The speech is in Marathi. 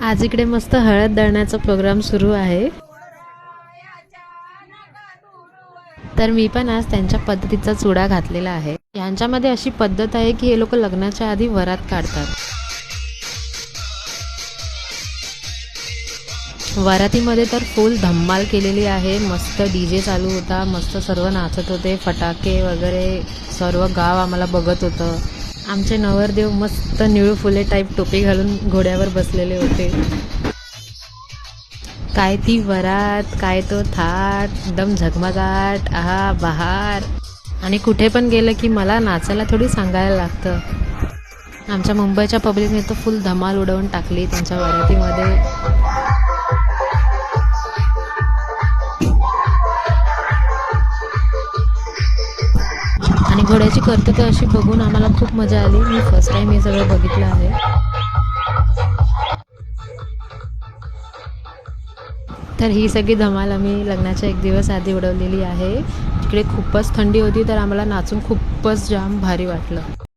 आज इकडे मस्त हळद दळण्याचा प्रोग्राम सुरू आहे. तर मी पण आज त्यांच्या पद्धतीचा चुडा घातलेला आहे. यांच्यामध्ये अशी पद्धत आहे की हे लोक लग्नाच्या आधी वरात काढतात. वरातीमध्ये तर फुल धम्माल केलेली आहे. मस्त डीजे चालू होता, मस्त सर्व नाचत होते, फटाके वगैरे सर्व गाव आम्हाला बघत होतं. आमचे नवरदेव मस्त निळू फुले टाईप टोपी घालून घोड्यावर बसलेले होते. काय ती वरात, काय तो थाट, एकदम झगमगाट, आहा बहार. आणि कुठे पण गेलं की मला नाचायला थोडी सांगायला लागतं. आमच्या मुंबईच्या पब्लिकने तर फुल धमाल उडवून टाकली त्यांच्या वरातीमध्ये. आणि घोड्याची कर्तव्य अशी बघून आम्हाला खूप मजा आली. मी फर्स्ट टाइम हे सगळं बघितलं आहे. तर ही सगळी धमाल आम्ही लग्नाच्या एक दिवस आधी उडवलेली आहे. तिकडे खूपच थंडी होती, तर आम्हाला नाचून खूपच जाम भारी वाटलं.